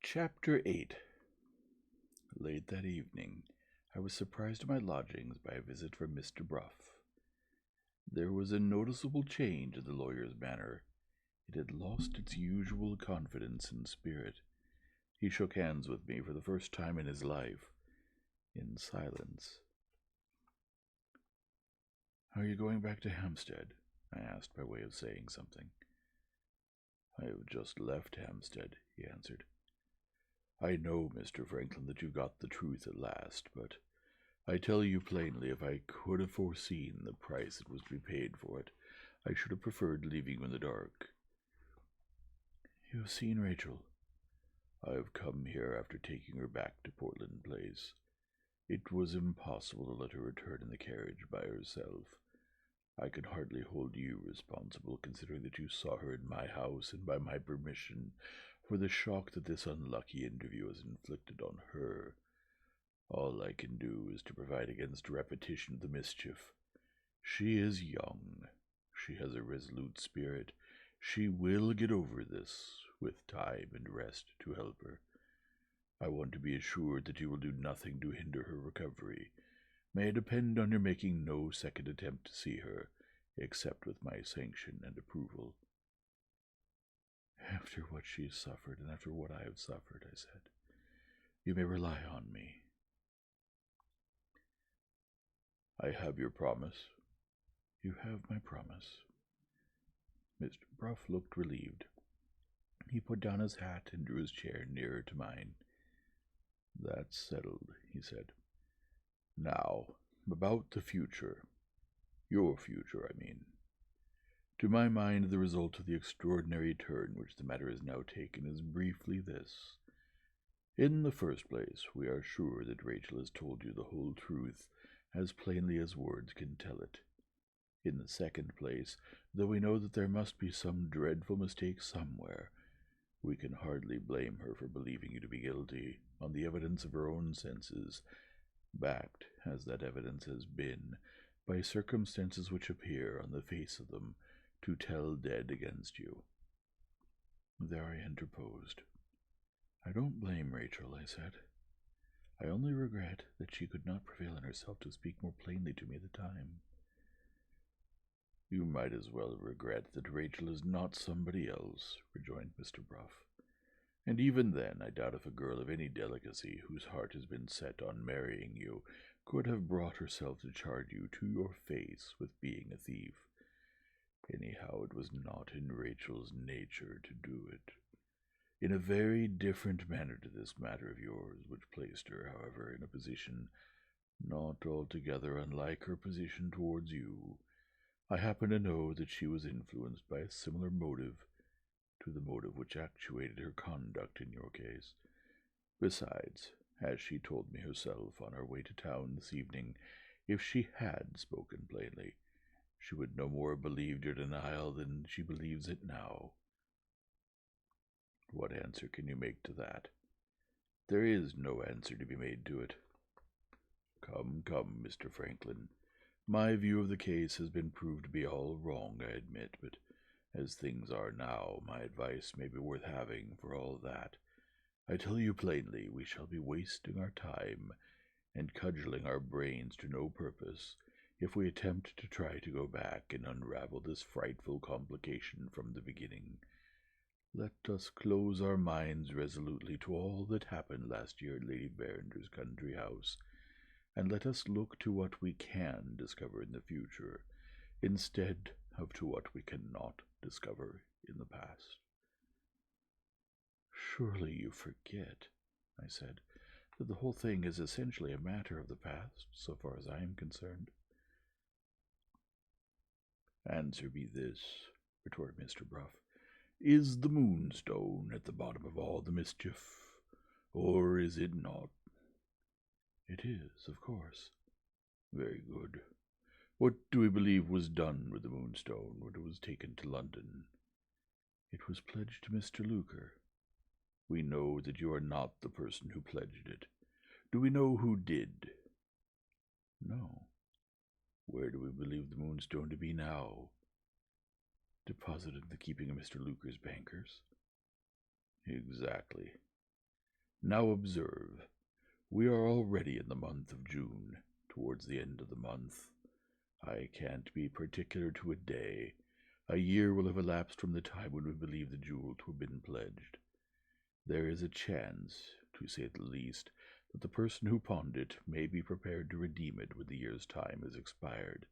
Chapter 8. Late that evening, I was surprised at my lodgings by a visit from Mr. Bruff. There was a noticeable change in the lawyer's manner. It had lost its usual confidence and spirit. He shook hands with me for the first time in his life, in silence. "Are you going back to Hampstead?" I asked by way of saying something. "I have just left Hampstead," he answered. "I know, Mr. Franklin, that you got the truth at last, but I tell you plainly, if I could have foreseen the price that was to be paid for it, I should have preferred leaving you in the dark." "You have seen Rachel?" "I have come here after taking her back to Portland Place. It was impossible to let her return in the carriage by herself. I can hardly hold you responsible, considering that you saw her in my house and by my permission, for the shock that this unlucky interview has inflicted on her. All I can do is to provide against a repetition of the mischief. She is young. She has a resolute spirit. She will get over this, with time and rest to help her. I want to be assured that you will do nothing to hinder her recovery. May I depend on your making no second attempt to see her, except with my sanction and approval?" "After what she has suffered, and after what I have suffered," I said, "you may rely on me." "I have your promise." "You have my promise." Mr. Bruff looked relieved. He put down his hat and drew his chair nearer to mine. "That's settled," he said. "Now, about the future. Your future, I mean. To my mind, the result of the extraordinary turn which the matter has now taken is briefly this. In the first place, we are sure that Rachel has told you the whole truth, as plainly as words can tell it. In the second place, though we know that there must be some dreadful mistake somewhere, we can hardly blame her for believing you to be guilty on the evidence of her own senses, backed, as that evidence has been, by circumstances which appear, on the face of them, to tell dead against you." There I interposed. "I don't blame Rachel," I said. "I only regret that she could not prevail on herself to speak more plainly to me at the time." "You might as well regret that Rachel is not somebody else," rejoined Mr. Bruff. "And even then, I doubt if a girl of any delicacy, whose heart has been set on marrying you, could have brought herself to charge you to your face with being a thief. Anyhow, it was not in Rachel's nature to do it. In a very different manner to this matter of yours, which placed her, however, in a position not altogether unlike her position towards you. I happen to know that she was influenced by a similar motive to the motive which actuated her conduct in your case. Besides, as she told me herself on her way to town this evening, if she had spoken plainly, she would no more have believed your denial than she believes it now. What answer can you make to that? There is no answer to be made to it. Come, Mr. Franklin. My view of the case has been proved to be all wrong, I admit, but as things are now, my advice may be worth having for all that. I tell you plainly, we shall be wasting our time and cudgelling our brains to no purpose if we attempt to try to go back and unravel this frightful complication from the beginning. Let us close our minds resolutely to all that happened last year at Lady Verender's country house, and let us look to what we can discover in the future, instead of to what we cannot discover in the past." "Surely you forget," I said, "that the whole thing is essentially a matter of the past, so far as I am concerned." "Answer me this," retorted Mr. Bruff. "Is the Moonstone at the bottom of all the mischief, or is it not?" "It is, of course." "Very good. What do we believe was done with the Moonstone when it was taken to London?" "It was pledged to Mr. Luker." "We know that you are not the person who pledged it. Do we know who did?" "No." "Where do we believe the Moonstone to be now?" "Deposited in the keeping of Mr. Luker's bankers." "Exactly. Now observe. We are already in the month of June, towards the end of the month. I can't be particular to a day. A year will have elapsed from the time when we believe the jewel to have been pledged. There is a chance, to say the least, that the person who pawned it may be prepared to redeem it when the year's time is expired.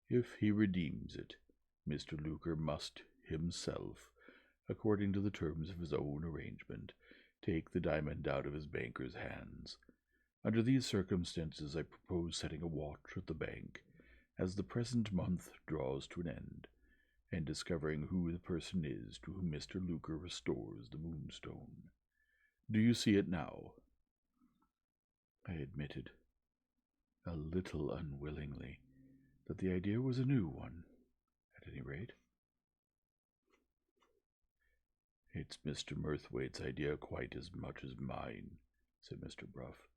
If he redeems it, Mr. Luker must himself, according to the terms of his own arrangement, take the diamond out of his banker's hands. Under these circumstances, I propose setting a watch at the bank as the present month draws to an end, and discovering who the person is to whom Mr. Luker restores the Moonstone. Do you see it now? I admitted, a little unwillingly, that the idea was a new one, at any rate. It's Mr. Murthwaite's idea quite as much as mine, said Mr. Bruff.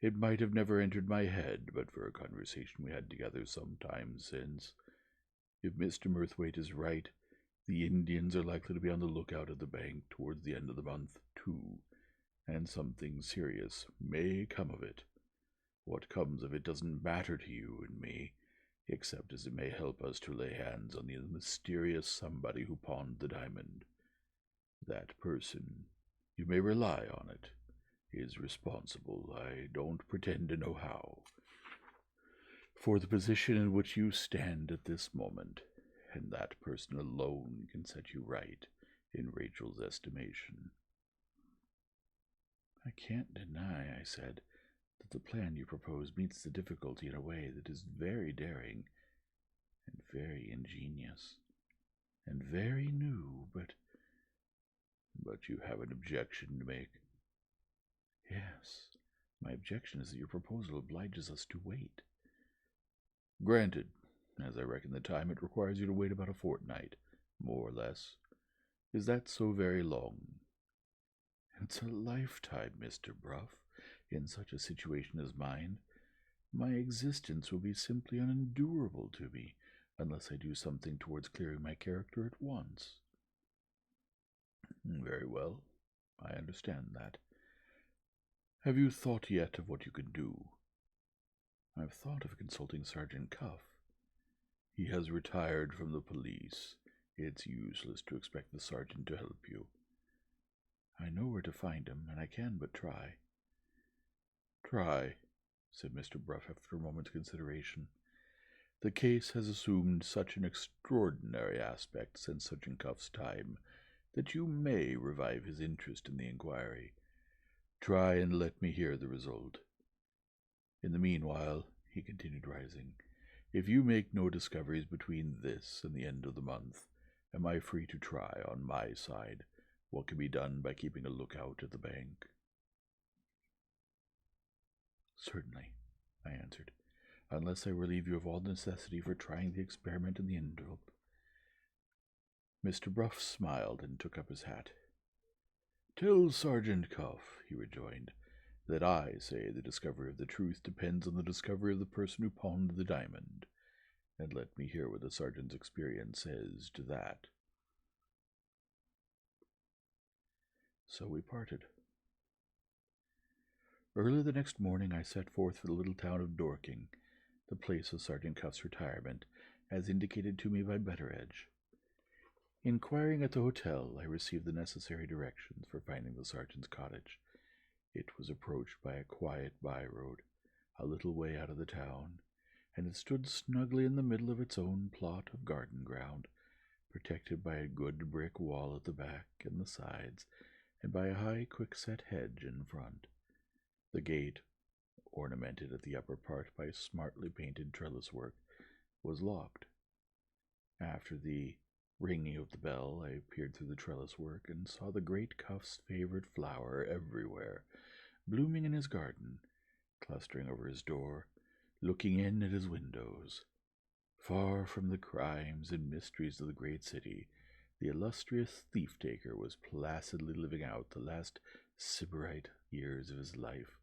It might have never entered my head but for a conversation we had together some time since. If Mr. Murthwaite is right, the Indians are likely to be on the lookout at the bank towards the end of the month, too, and something serious may come of it. What comes of it doesn't matter to you and me, except as it may help us to lay hands on the mysterious somebody who pawned the diamond. That person, you may rely on it, is responsible, I don't pretend to know how, for the position in which you stand at this moment, and that person alone can set you right in Rachel's estimation. I can't deny, I said, that the plan you propose meets the difficulty in a way that is very daring, and very ingenious, and very new, but you have an objection to make. Yes, my objection is that your proposal obliges us to wait. Granted, as I reckon the time it requires you to wait about a fortnight, more or less. Is that so very long? It's a lifetime, Mr. Bruff. In such a situation as mine, my existence will be simply unendurable to me, unless I do something towards clearing my character at once. Very well, I understand that. Have you thought yet of what you can do? I've thought of consulting Sergeant Cuff. He has retired from the police. It's useless to expect the sergeant to help you. I know where to find him, and I can but try. Try, said Mr. Bruff after a moment's consideration. The case has assumed such an extraordinary aspect since Sergeant Cuff's time that you may revive his interest in the inquiry. Try and let me hear the result. In the meanwhile, he continued, rising, if you make no discoveries between this and the end of the month, am I free to try, on my side, what can be done by keeping a lookout at the bank? Certainly, I answered, unless I relieve you of all necessity for trying the experiment in the envelope. Mr. Bruff smiled and took up his hat. Tell Sergeant Cuff, he rejoined, that I say the discovery of the truth depends on the discovery of the person who pawned the diamond, and let me hear what the sergeant's experience says to that. So we parted. Early the next morning I set forth for the little town of Dorking, the place of Sergeant Cuff's retirement, as indicated to me by Betteredge. Inquiring at the hotel, I received the necessary directions for finding the sergeant's cottage. It was approached by a quiet by-road, a little way out of the town, and it stood snugly in the middle of its own plot of garden ground, protected by a good brick wall at the back and the sides, and by a high quickset hedge in front. The gate, ornamented at the upper part by smartly painted trellis work, was locked. After the ringing of the bell, I peered through the trellis work and saw the great Cuff's favorite flower everywhere, blooming in his garden, clustering over his door, looking in at his windows. Far from the crimes and mysteries of the great city, the illustrious thief-taker was placidly living out the last sybarite years of his life,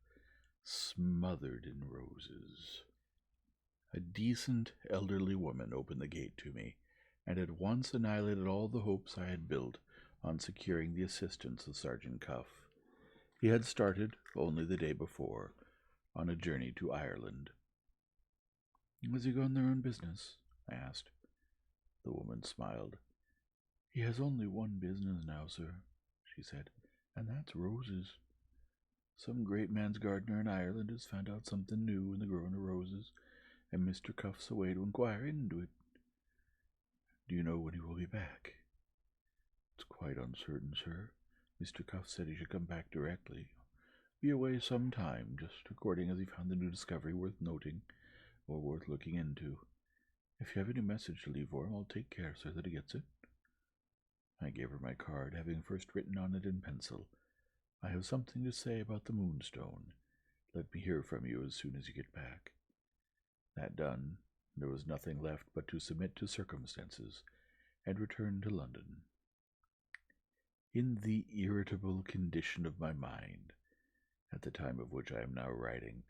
smothered in roses. A decent elderly woman opened the gate to me, and at once annihilated all the hopes I had built on securing the assistance of Sergeant Cuff. He had started, only the day before, on a journey to Ireland. "Has he gone there on business?" I asked. The woman smiled. "He has only one business now, sir," she said, "and that's roses. Some great man's gardener in Ireland has found out something new in the growing of roses, and Mr. Cuff's away to inquire into it. Do you know when he will be back?" "It's quite uncertain, sir. Mr. Cuff said he should come back directly. Be away some time, just according as he found the new discovery worth noting, or worth looking into. If you have any message to leave for him, I'll take care, sir, that he gets it." I gave her my card, having first written on it in pencil, "I have something to say about the Moonstone. Let me hear from you as soon as you get back." That done, there was nothing left but to submit to circumstances, and return to London. In the irritable condition of my mind, at the time of which I am now writing,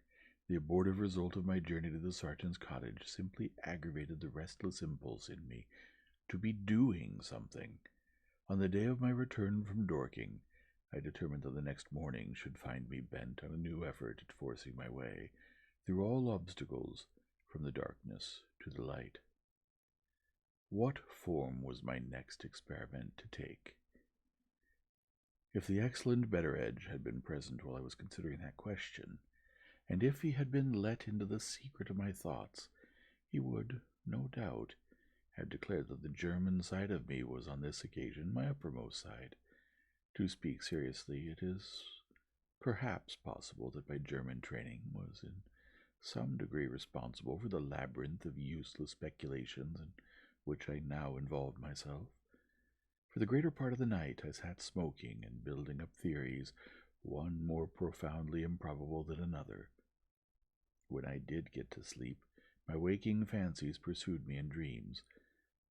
the abortive result of my journey to the sergeant's cottage simply aggravated the restless impulse in me to be doing something. On the day of my return from Dorking, I determined that the next morning should find me bent on a new effort at forcing my way through all obstacles from the darkness to the light. What form was my next experiment to take? If the excellent Betteredge had been present while I was considering that question, and if he had been let into the secret of my thoughts, he would, no doubt, have declared that the German side of me was on this occasion my uppermost side. To speak seriously, it is perhaps possible that my German training was in some degree responsible for the labyrinth of useless speculations in which I now involved myself. For the greater part of the night I sat smoking and building up theories, one more profoundly improbable than another. When I did get to sleep, my waking fancies pursued me in dreams.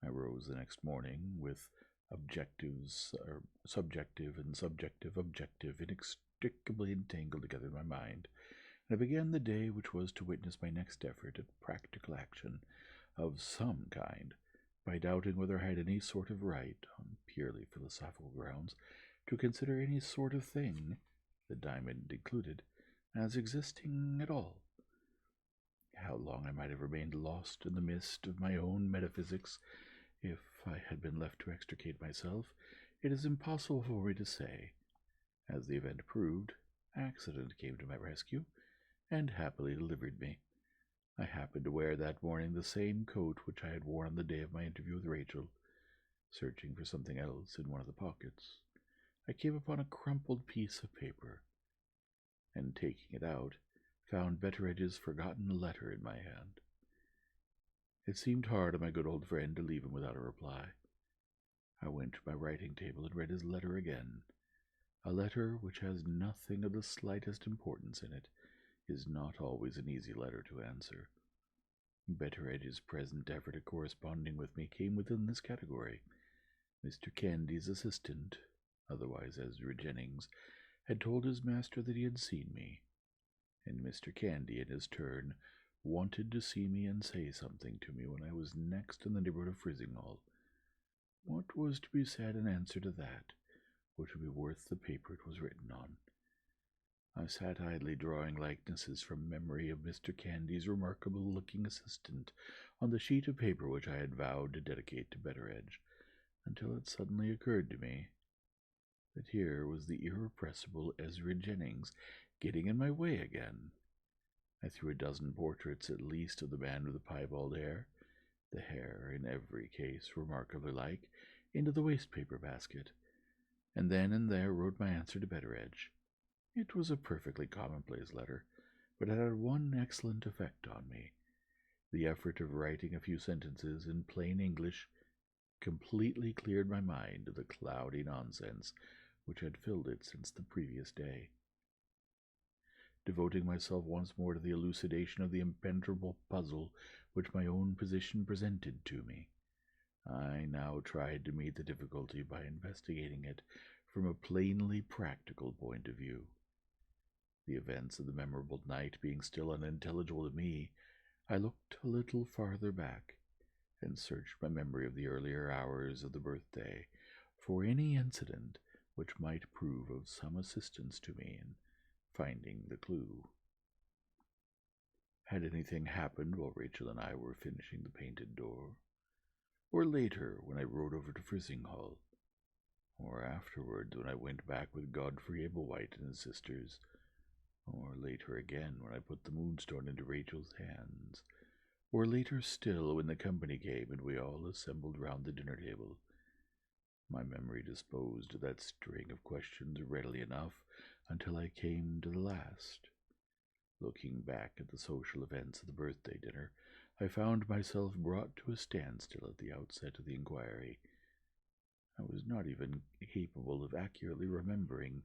I rose the next morning with subjective and subjective objective inextricably entangled together in my mind, and I began the day which was to witness my next effort at practical action of some kind by doubting whether I had any sort of right, on purely philosophical grounds, to consider any sort of thing, the diamond included, as existing at all. How long I might have remained lost in the mist of my own metaphysics, if I had been left to extricate myself, it is impossible for me to say. As the event proved, accident came to my rescue, and happily delivered me. I happened to wear that morning the same coat which I had worn on the day of my interview with Rachel. Searching for something else in one of the pockets, I came upon a crumpled piece of paper, and taking it out, found Betteredge's forgotten letter in my hand. It seemed hard on my good old friend to leave him without a reply. I went to my writing table and read his letter again. A letter which has nothing of the slightest importance in it is not always an easy letter to answer. Betteredge's present effort at corresponding with me came within this category. Mr. Candy's assistant, otherwise Ezra Jennings, had told his master that he had seen me, and Mr. Candy, in his turn, wanted to see me and say something to me when I was next in the neighborhood of Frizinghall. What was to be said in answer to that, which would be worth the paper it was written on? I sat idly drawing likenesses from memory of Mr. Candy's remarkable-looking assistant on the sheet of paper which I had vowed to dedicate to Betteredge, until it suddenly occurred to me that here was the irrepressible Ezra Jennings getting in my way again. I threw a dozen portraits at least of the man with the piebald hair, the hair in every case remarkably like, into the waste-paper basket, and then and there wrote my answer to Betteredge. It was a perfectly commonplace letter, but it had one excellent effect on me. The effort of writing a few sentences in plain English completely cleared my mind of the cloudy nonsense which had filled it since the previous day. Devoting myself once more to the elucidation of the impenetrable puzzle which my own position presented to me, I now tried to meet the difficulty by investigating it from a plainly practical point of view. The events of the memorable night being still unintelligible to me, I looked a little farther back, and searched my memory of the earlier hours of the birthday for any incident which might prove of some assistance to me in finding the clue. Had anything happened while Rachel and I were finishing the painted door? Or later, when I rode over to Frizinghall? Or afterwards, when I went back with Godfrey Ablewhite and his sisters? Or later again, when I put the Moonstone into Rachel's hands? Or later still, when the company came and we all assembled round the dinner table? My memory disposed of that string of questions readily enough until I came to the last. Looking back at the social events of the birthday dinner, I found myself brought to a standstill at the outset of the inquiry. I was not even capable of accurately remembering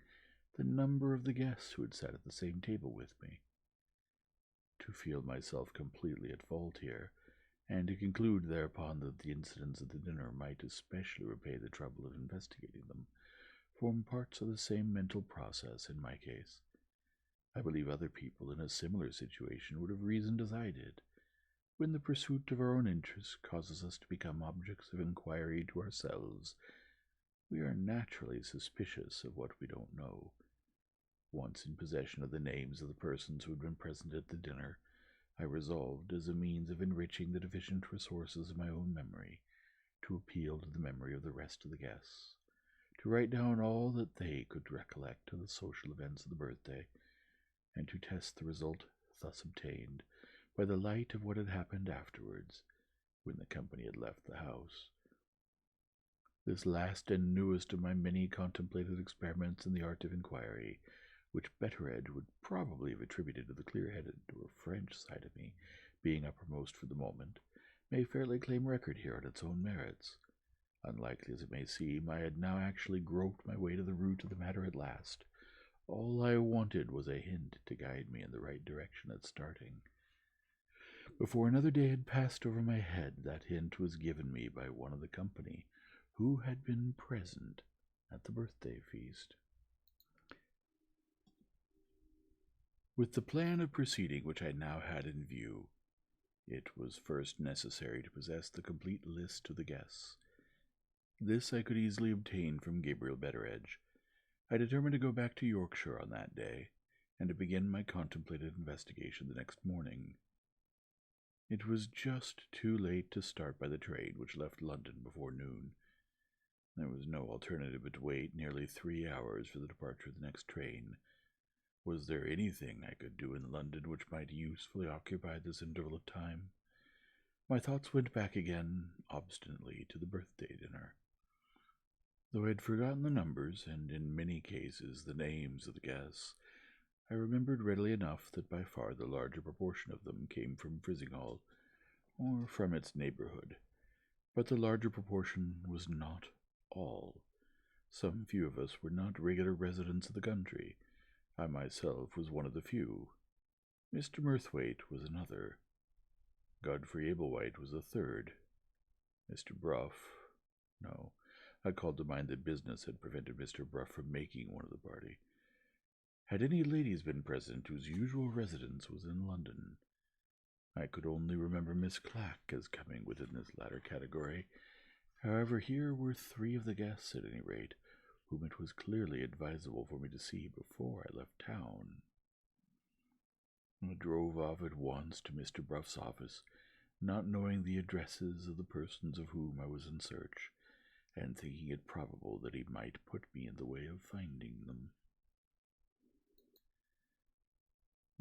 the number of the guests who had sat at the same table with me. To feel myself completely at fault here, and to conclude thereupon that the incidents of the dinner might especially repay the trouble of investigating them, form parts of the same mental process in my case. I believe other people in a similar situation would have reasoned as I did. When the pursuit of our own interests causes us to become objects of inquiry to ourselves, we are naturally suspicious of what we don't know. Once in possession of the names of the persons who had been present at the dinner, I resolved, as a means of enriching the deficient resources of my own memory, to appeal to the memory of the rest of the guests, to write down all that they could recollect of the social events of the birthday, and to test the result thus obtained by the light of what had happened afterwards, when the company had left the house. This last and newest of my many contemplated experiments in the art of inquiry, which Betteredge would probably have attributed to the clear-headed or French side of me being uppermost for the moment, may fairly claim record here on its own merits. Unlikely as it may seem, I had now actually groped my way to the root of the matter at last. All I wanted was a hint to guide me in the right direction at starting. Before another day had passed over my head, that hint was given me by one of the company who had been present at the birthday feast. With the plan of proceeding which I now had in view, it was first necessary to possess the complete list of the guests. This I could easily obtain from Gabriel Betteredge. I determined to go back to Yorkshire on that day, and to begin my contemplated investigation the next morning. It was just too late to start by the train which left London before noon. There was no alternative but to wait nearly 3 hours for the departure of the next train. Was there anything I could do in London which might usefully occupy this interval of time? My thoughts went back again, obstinately, to the birthday dinner. Though I had forgotten the numbers, and in many cases the names of the guests, I remembered readily enough that by far the larger proportion of them came from Frizinghall, or from its neighbourhood. But the larger proportion was not all. Some few of us were not regular residents of the country. I myself was one of the few. Mr. Murthwaite was another. Godfrey Ablewhite was a third. Mr. Bruff— no, I called to mind that business had prevented Mr. Bruff from making one of the party. Had any ladies been present whose usual residence was in London? I could only remember Miss Clack as coming within this latter category. However, here were 3 of the guests, at any rate, whom it was clearly advisable for me to see before I left town. I drove off at once to Mr. Bruff's office, not knowing the addresses of the persons of whom I was in search, and thinking it probable that he might put me in the way of finding them.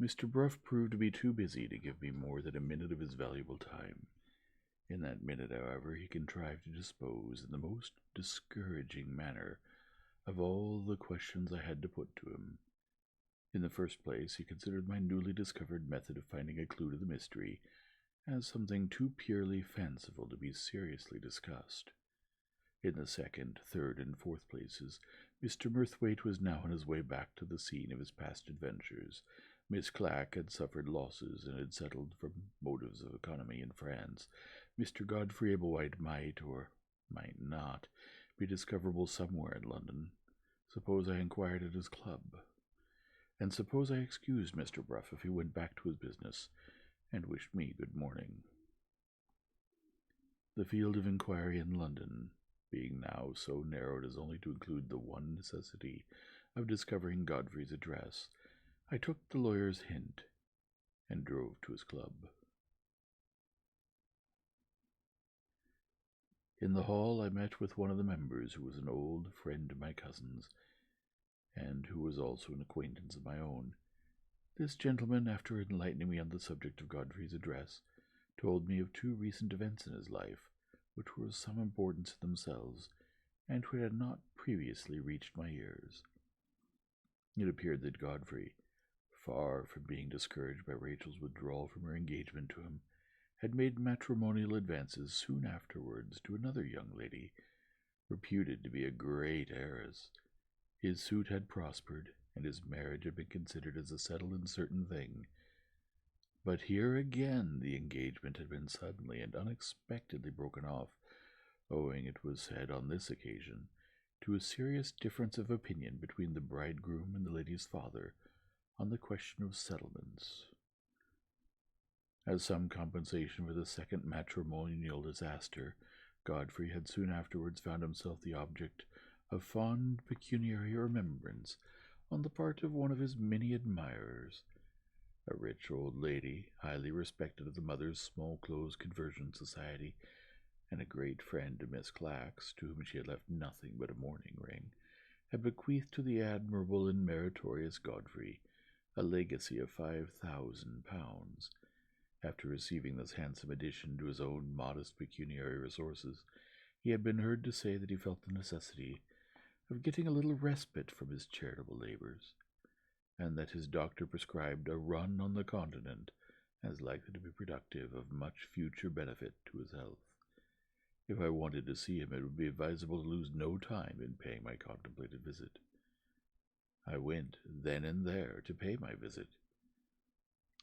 Mr. Bruff proved to be too busy to give me more than a minute of his valuable time. In that minute, however, he contrived to dispose in the most discouraging manner of all the questions I had to put to him. In the first place, he considered my newly discovered method of finding a clue to the mystery as something too purely fanciful to be seriously discussed. In the second, third, and fourth places, Mr. Murthwaite was now on his way back to the scene of his past adventures. Miss Clack had suffered losses and had settled from motives of economy in France. Mr. Godfrey Ablewhite might, or might not, be discoverable somewhere in London. Suppose I inquired at his club? And suppose I excused Mr. Bruff if he went back to his business, and wished me good morning? The field of inquiry in London being now so narrowed as only to include the one necessity of discovering Godfrey's address, I took the lawyer's hint and drove to his club. In the hall I met with one of the members, who was an old friend of my cousin's, and who was also an acquaintance of my own. This gentleman, after enlightening me on the subject of Godfrey's address, told me of two recent events in his life, which were of some importance in themselves, and which had not previously reached my ears. It appeared that Godfrey, far from being discouraged by Rachel's withdrawal from her engagement to him, had made matrimonial advances soon afterwards to another young lady, reputed to be a great heiress. His suit had prospered, and his marriage had been considered as a settled and certain thing. But here again the engagement had been suddenly and unexpectedly broken off, owing, it was said on this occasion, to a serious difference of opinion between the bridegroom and the lady's father on the question of settlements. As some compensation for the second matrimonial disaster, Godfrey had soon afterwards found himself the object of fond pecuniary remembrance on the part of one of his many admirers, a rich old lady, highly respected of the Mother's Small Clothes Conversion Society, and a great friend of Miss Clack's, to whom she had left nothing but a mourning ring, had bequeathed to the admirable and meritorious Godfrey a legacy of £5,000. After receiving this handsome addition to his own modest pecuniary resources, he had been heard to say that he felt the necessity of getting a little respite from his charitable labors, and that his doctor prescribed a run on the continent as likely to be productive of much future benefit to his health. If I wanted to see him, it would be advisable to lose no time in paying my contemplated visit. I went then and there to pay my visit.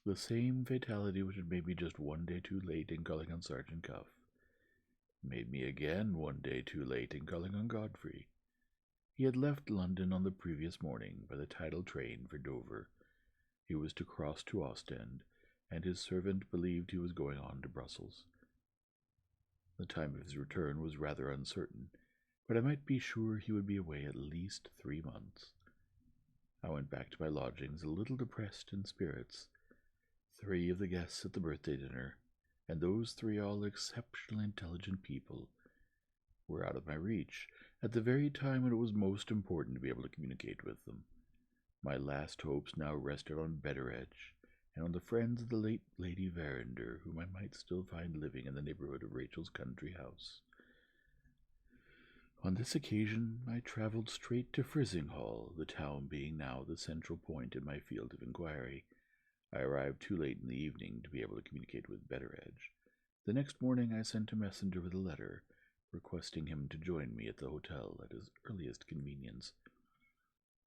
The same fatality which had made me just one day too late in calling on Sergeant Cuff made me again one day too late in calling on Godfrey. He had left London on the previous morning by the tidal train for Dover. He was to cross to Ostend, and his servant believed he was going on to Brussels. The time of his return was rather uncertain, but I might be sure he would be away at least 3 months. I went back to my lodgings a little depressed in spirits. 3 of the guests at the birthday dinner, and those 3 all exceptionally intelligent people, were out of my reach at the very time when it was most important to be able to communicate with them. My last hopes now rested on Betteredge, and on the friends of the late Lady Verinder, whom I might still find living in the neighborhood of Rachel's country house. On this occasion I travelled straight to Frizinghall, the town being now the central point in my field of inquiry. I arrived too late in the evening to be able to communicate with Betteredge. The next morning I sent a messenger with a letter, requesting him to join me at the hotel at his earliest convenience.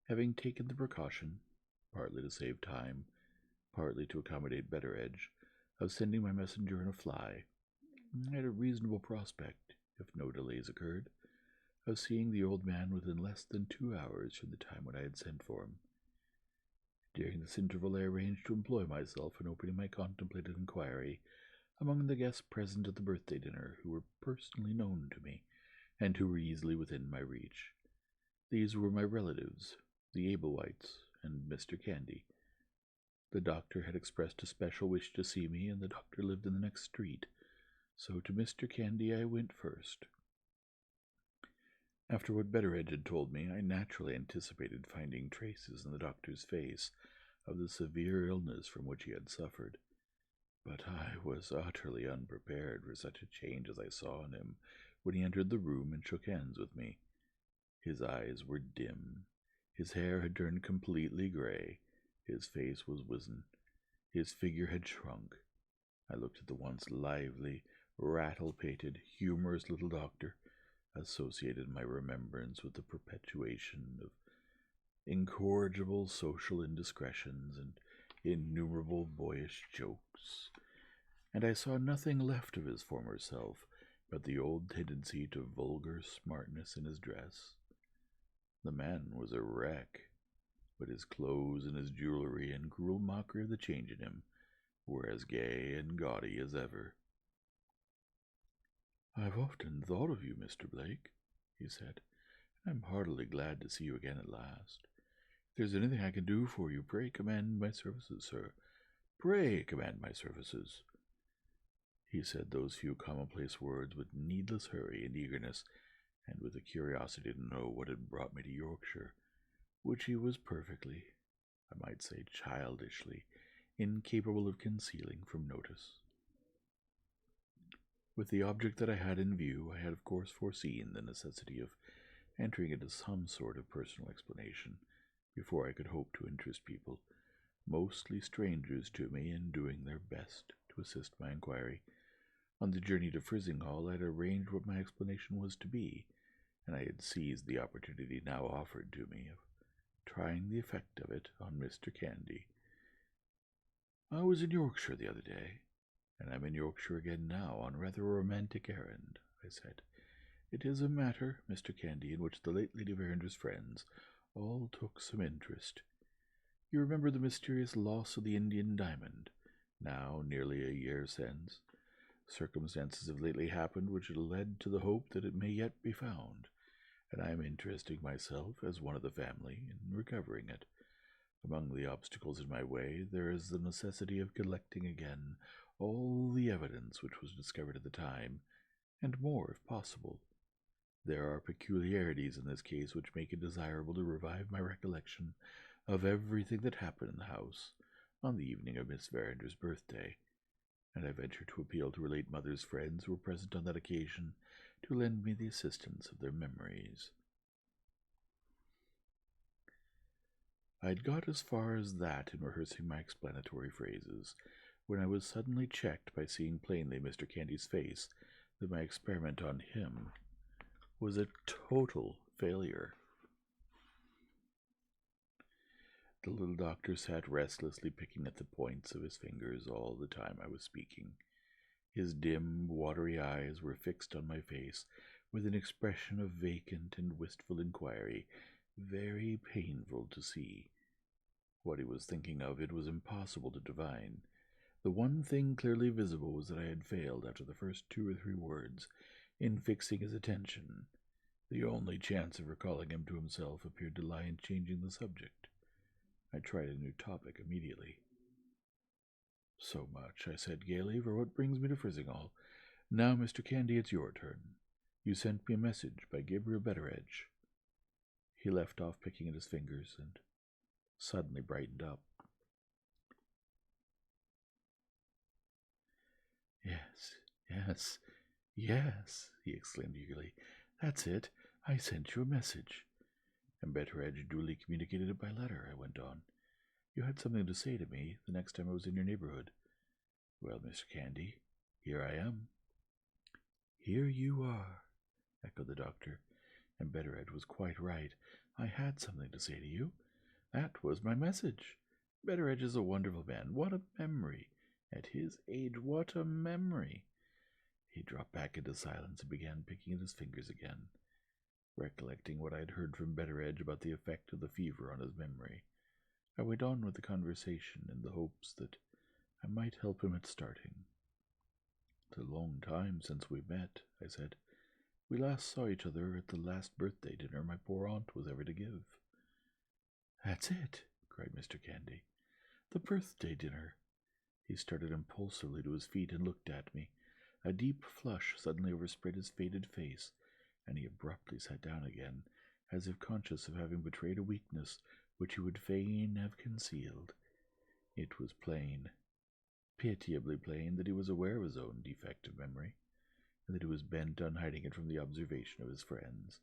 Having taken the precaution, partly to save time, partly to accommodate Betteredge, of sending my messenger in a fly, I had a reasonable prospect, if no delays occurred, of seeing the old man within less than 2 hours from the time when I had sent for him. During this interval I arranged to employ myself in opening my contemplated inquiry among the guests present at the birthday dinner, who were personally known to me, and who were easily within my reach. These were my relatives, the Ablewhites, and Mr. Candy. The doctor had expressed a special wish to see me, and the doctor lived in the next street, so to Mr. Candy I went first. After what Betteredge had told me, I naturally anticipated finding traces in the doctor's face of the severe illness from which he had suffered, but I was utterly unprepared for such a change as I saw in him when he entered the room and shook hands with me. His eyes were dim, his hair had turned completely gray, his face was wizen, his figure had shrunk. I looked at the once lively, rattle-pated, humorous little doctor, associated my remembrance with the perpetuation of incorrigible social indiscretions and innumerable boyish jokes, and I saw nothing left of his former self but the old tendency to vulgar smartness in his dress. The man was a wreck, but his clothes and his jewelry and cruel mockery of the change in him were as gay and gaudy as ever. "I've often thought of you, Mr. Blake," he said. "I'm heartily glad to see you again at last. If there's anything I can do for you, pray command my services, sir. Pray command my services." He said those few commonplace words with needless hurry and eagerness, and with a curiosity to know what had brought me to Yorkshire, which he was perfectly, I might say childishly, incapable of concealing from notice. With the object that I had in view, I had of course foreseen the necessity of entering into some sort of personal explanation before I could hope to interest people, mostly strangers to me, in doing their best to assist my inquiry. On the journey to Frizinghall I had arranged what my explanation was to be, and I had seized the opportunity now offered to me of trying the effect of it on Mr. Candy. "I was in Yorkshire the other day, and I'm in Yorkshire again now on rather a romantic errand," I said. "It is a matter, Mr. Candy, in which the late Lady Verander's friends all took some interest. You remember the mysterious loss of the Indian diamond, now nearly a year since. Circumstances have lately happened which have led to the hope that it may yet be found, and I am interesting myself, as one of the family, in recovering it. Among the obstacles in my way there is the necessity of collecting again all the evidence which was discovered at the time, and more if possible. There are peculiarities in this case which make it desirable to revive my recollection of everything that happened in the house on the evening of Miss Verander's birthday, and I venture to appeal to her late mother's friends who were present on that occasion to lend me the assistance of their memories." I had got as far as that in rehearsing my explanatory phrases, when I was suddenly checked by seeing plainly Mr. Candy's face that my experiment on him was a total failure. The little doctor sat restlessly picking at the points of his fingers all the time I was speaking. His dim, watery eyes were fixed on my face with an expression of vacant and wistful inquiry, very painful to see. What he was thinking of it was impossible to divine. The one thing clearly visible was that I had failed, after the first 2 or 3 words, in fixing his attention. The only chance of recalling him to himself appeared to lie in changing the subject. I tried a new topic immediately. "So much," I said gaily, "for what brings me to Frizinghall. Now, Mr. Candy, it's your turn. You sent me a message by Gabriel Betteredge." He left off picking at his fingers and suddenly brightened up. Yes, he exclaimed eagerly. "That's it. I sent you a message." "And Betteredge duly communicated it by letter," I went on. "You had something to say to me the next time I was in your neighborhood. Well, Mr. Candy, here I am." "Here you are," echoed the doctor, and Betteredge was quite right. I had something to say to you. That was my message. Betteredge is a wonderful man. What a memory! At his age, what a memory! He dropped back into silence and began picking at his fingers again, recollecting what I had heard from Betteredge about the effect of the fever on his memory. I went on with the conversation in the hopes that I might help him at starting. "It's a long time since we met," I said. "We last saw each other at the last birthday dinner my poor aunt was ever to give." "That's it!" cried Mr. Candy. "The birthday dinner!" He started impulsively to his feet and looked at me. A deep flush suddenly overspread his faded face, and he abruptly sat down again, as if conscious of having betrayed a weakness which he would fain have concealed. It was plain, pitiably plain, that he was aware of his own defect of memory, and that he was bent on hiding it from the observation of his friends.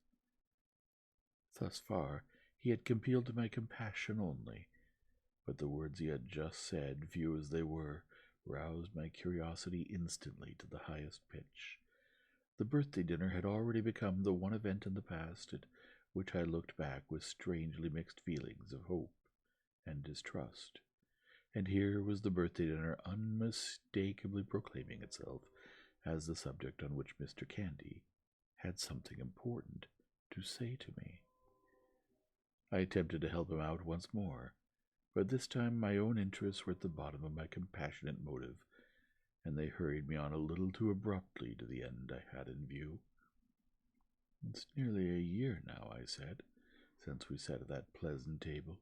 Thus far he had appealed to my compassion only, but the words he had just said, few as they were, roused my curiosity instantly to the highest pitch. The birthday dinner had already become the one event in the past at which I looked back with strangely mixed feelings of hope and distrust, and here was the birthday dinner unmistakably proclaiming itself as the subject on which Mr. Candy had something important to say to me. I attempted to help him out once more, but this time my own interests were at the bottom of my compassionate motive, and they hurried me on a little too abruptly to the end I had in view. It's nearly a year now, I said, since we sat at that pleasant table.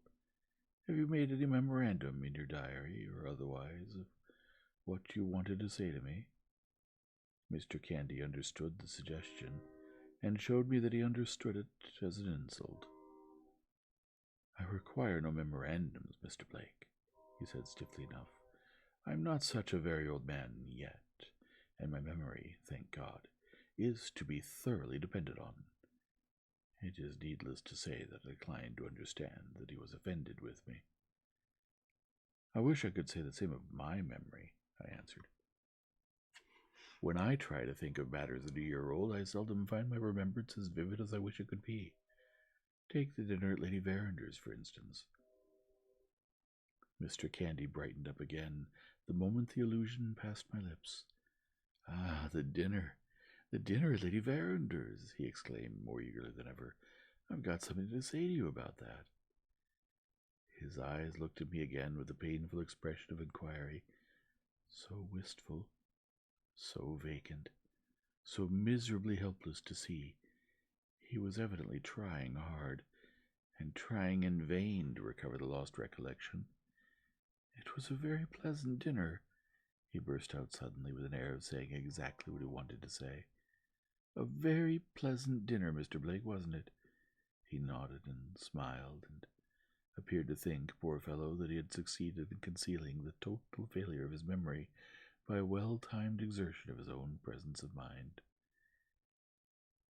Have you made any memorandum in your diary or otherwise of what you wanted to say to me? Mr. Candy understood the suggestion and showed me that he understood it as an insult. I require no memorandums, Mr. Blake, he said stiffly enough. I'm not such a very old man yet, and my memory, thank God, is to be thoroughly depended on. It is needless to say that I declined to understand that he was offended with me. I wish I could say the same of my memory, I answered. When I try to think of matters that a year old, I seldom find my remembrance as vivid as I wish it could be. Take the dinner at Lady Verander's, for instance. Mr. Candy brightened up again the moment the allusion passed my lips. Ah, the dinner at Lady Verander's, he exclaimed more eagerly than ever. I've got something to say to you about that. His eyes looked at me again with a painful expression of inquiry, so wistful, so vacant, so miserably helpless to see. He was evidently trying hard, and trying in vain to recover the lost recollection. It was a very pleasant dinner, he burst out suddenly with an air of saying exactly what he wanted to say. A very pleasant dinner, Mr. Blake, wasn't it? He nodded and smiled, and appeared to think, poor fellow, that he had succeeded in concealing the total failure of his memory by a well-timed exertion of his own presence of mind.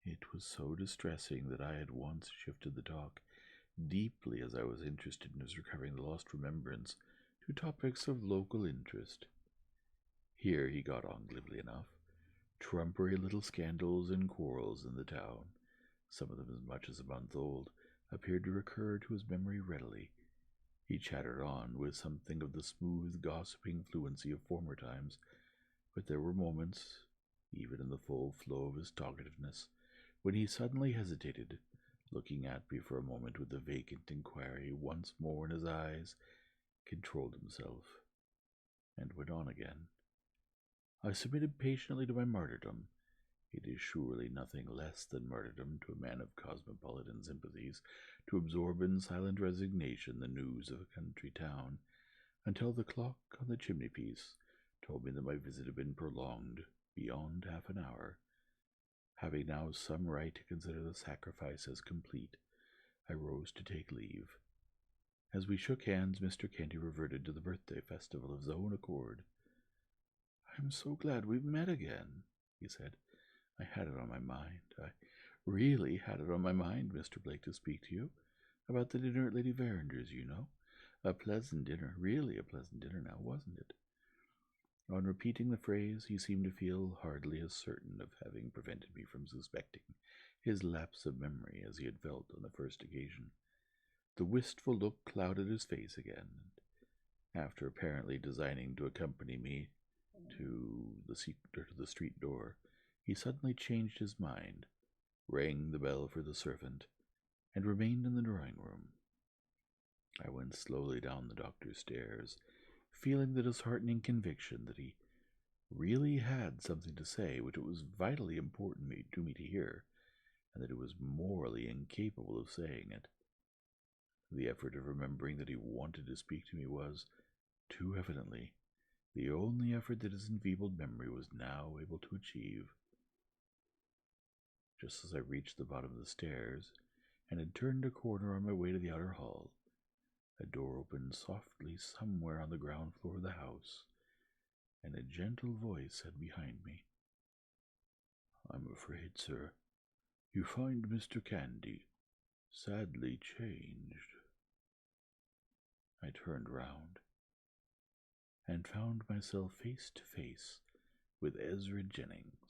It was so distressing that I at once shifted the talk, deeply as I was interested in his recovering the lost remembrance, to topics of local interest. Here he got on glibly enough. Trumpery little scandals and quarrels in the town, some of them as much as a month old, appeared to recur to his memory readily. He chattered on with something of the smooth, gossiping fluency of former times, but there were moments, even in the full flow of his talkativeness, when he suddenly hesitated, looking at me for a moment with a vacant inquiry once more in his eyes, controlled himself, and went on again. I submitted patiently to my martyrdom. It is surely nothing less than martyrdom to a man of cosmopolitan sympathies to absorb in silent resignation the news of a country town, until the clock on the chimney-piece told me that my visit had been prolonged beyond half an hour. Having now some right to consider the sacrifice as complete, I rose to take leave. As we shook hands, Mr. Candy reverted to the birthday festival of his own accord. "I'm so glad we've met again," he said. "I had it on my mind. I really had it on my mind, Mr. Blake, to speak to you about the dinner at Lady Verander's, you know. A pleasant dinner, really a pleasant dinner now, wasn't it?" On repeating the phrase, he seemed to feel hardly as certain of having prevented me from suspecting his lapse of memory as he had felt on the first occasion. The wistful look clouded his face again, and after apparently designing to accompany me to the street door, he suddenly changed his mind, rang the bell for the servant, and remained in the drawing-room. I went slowly down the doctor's stairs, feeling the disheartening conviction that he really had something to say which it was vitally important to me to hear, and that he was morally incapable of saying it. The effort of remembering that he wanted to speak to me was, too evidently, the only effort that his enfeebled memory was now able to achieve. Just as I reached the bottom of the stairs, and had turned a corner on my way to the outer hall, a door opened softly somewhere on the ground floor of the house, and a gentle voice said behind me, "I'm afraid, sir, you find Mr. Candy sadly changed." I turned round, and found myself face to face with Ezra Jennings.